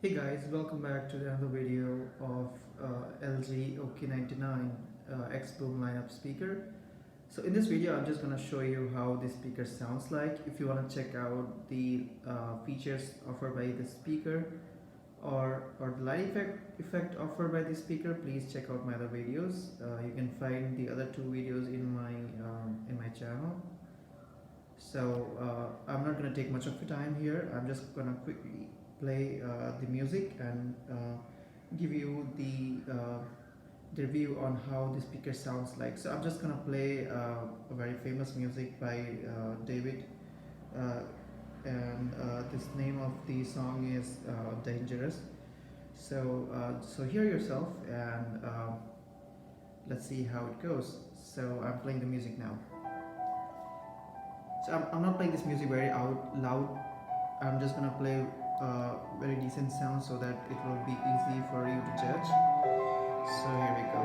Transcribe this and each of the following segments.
Hey guys, welcome back to another video of LG OK99 XBOOM lineup speaker. So in this video I'm just going to show you how this speaker sounds like. If you want to check out the features offered by the speaker or the light effect offered by the speaker, please check out my other videos. You can find the other two videos in my channel. So I'm not going to take much of your time here. I'm just going to quickly play the music and give you the review on how the speaker sounds like. So I'm just gonna play a very famous music by David, and this name of the song is Dangerous. So hear yourself and let's see how it goes. So I'm playing the music now. So I'm not playing this music very loud. I'm just gonna play very decent sound so that it will be easy for you to judge. So here we go.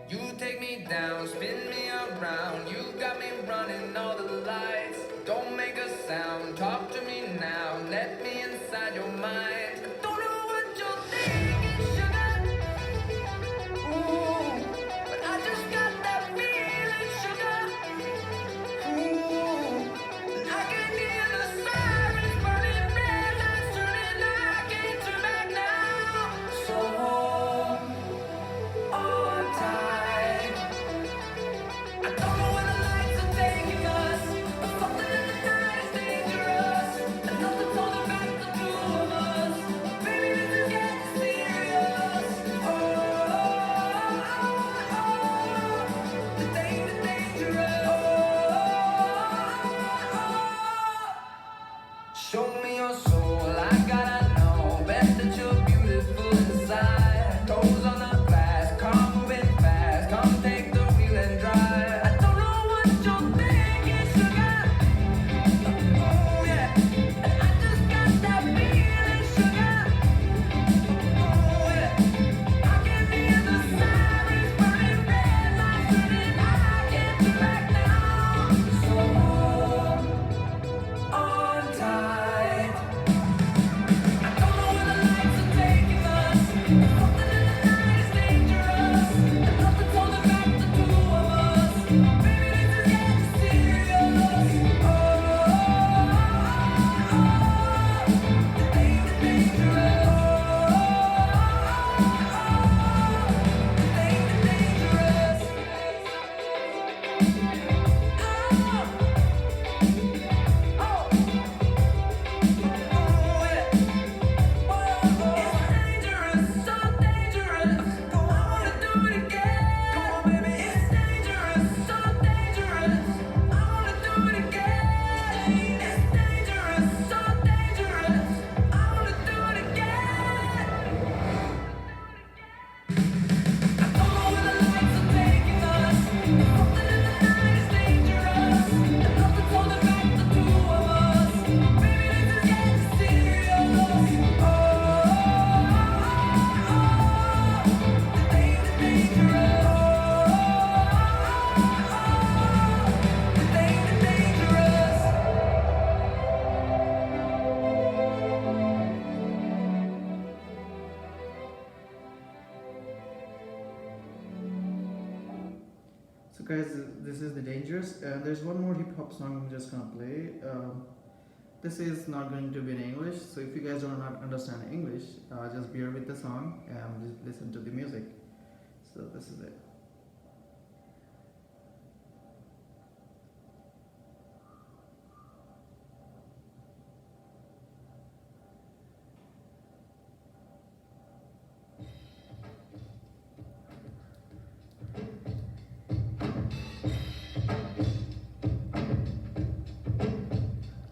You take me down, spin me around. You got me running all the lights. Don't make a sound, talk to me now. Let me inside your mind. I don't know what you're thinking, sugar. Ooh, but I just got that feeling, sugar. Ooh, I can hear the sirens burning, red lights turning. I can't turn back now. So hold on tight. I don't know where the lights are taking us, but something in the night is dangerous, and nothing's holding back the two of us. Baby, this is getting serious. The dangerous. Show me your soul, I gotta know. Bet that you're beautiful inside. Toes on the glass, car moving fast. Come take the wheel and drive. I don't know what you're thinking, sugar. Oh yeah, and I just got that feeling, sugar. Oh yeah, I can hear the sirens burning, red lights turning. I can't turn back now. So hold on tight. I don't know where the lights are taking us, but something in the night is dangerous, and nothing's holding back the two of us. Baby, this is getting serious. The dangerous. So guys, this is the Dangerous, and there's one more hip hop song I'm just gonna play. This is not going to be in English, so if you guys do not understand English, just bear with the song and just listen to the music. So this is it.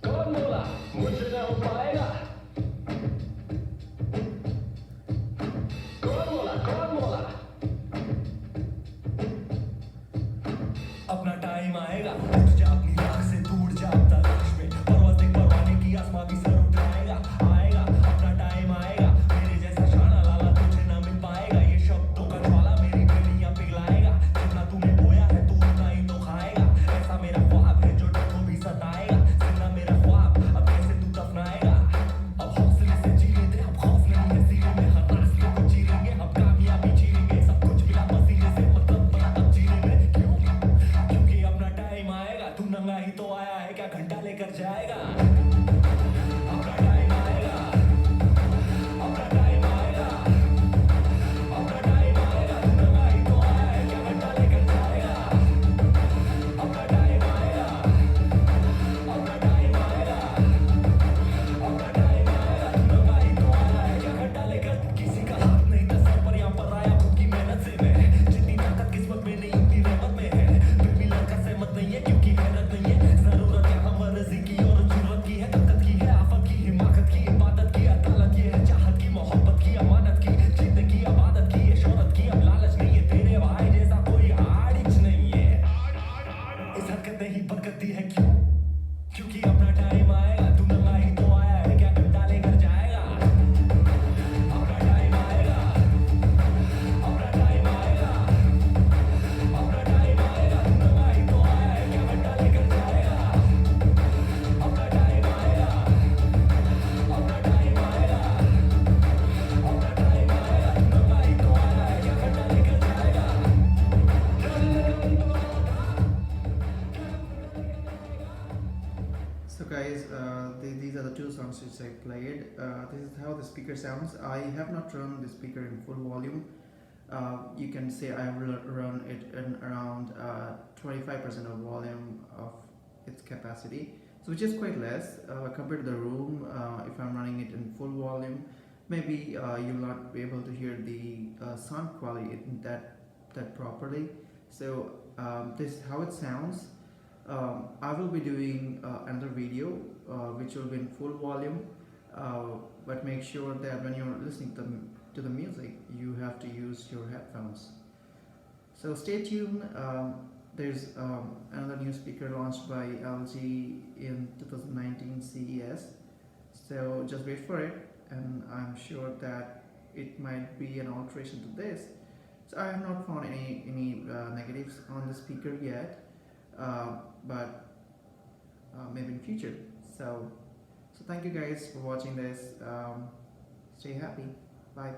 कौन बोला मुझसे न हो पाएगा? कौन बोला? कौन बोला? अपना टाइम आएगा, उठ जा अपनी राख से दूर जा तलाश में, परवाज़ देख परवाने की आसमां भी सर उठाएगा, आएगा अपना टाइम आएगा, मेरे जैसा शाना लाला तुझे ना मिल पाएगा, ये शब्दों का ज्वाला मेरी गलियां पिघलाएगा, जितना तूने बोया है तू उतना ही तो खाएगा। जाएगा अपना टाइम आएगा अपना टाइम आएगा अपना टाइम आएगा दूंगा ही तो आया है क्या घंटा लेकर जाएगा अपना टाइम आएगा अपना टाइम आएगा अपना टाइम आएगा दूंगा ही तो आया है क्या घंटा लेकर किसी का हाथ नहीं था सर पर यहाँ पर आया खुद की मेहनत से मैं जितनी ताकत किस्मत में नहीं उतनी रहमत में है फिर भी लड़का सहमत नहीं है क्योंकि हैरत नहीं है जरूरत यहाँ मर्जी की और जरूरत की है ताकत की है आफत की हिमाकत की इबादत की अदालत की है चाहत की मोहब्बत की अमानत की जिद की अबादत की है शोहरत की अब लालच नहीं है तेरे भाई जैसा कोई आड़िच नहीं है इस हरकत ने ही बरकत दी है क्यों क्योंकि अपना टाइम आएगा तू नंगा ही तो आया है क्या घंटा लेकर जाएगा अपना टाइम आएगा अपना टाइम आएगा अपना टाइम आएगा तू नंगा ही तो आया है क्या घंटा लेकर जाएगा अपना टाइम आएगा अपना टाइम आएगा अपना टाइम आएगा तू नंगा ही तो आया है क्या घंटा लेकर जाएगा So guys, these are the two songs which I played. This is how the speaker sounds. I have not run the speaker in full volume. You can say I have run it in around 25% of volume of its capacity, so which is quite less compared to the room. If I'm running it in full volume, maybe you'll not be able to hear the sound quality in that properly. So this is how it sounds. I will be doing another video which will be in full volume, but make sure that when you're listening to the music you have to use your headphones. So stay tuned. There's another new speaker launched by LG in 2019 CES, so just wait for it, and I'm sure that it might be an alteration to this. So I have not found any negatives on the speaker yet, but maybe in future. So thank you guys for watching this. Stay happy. Bye.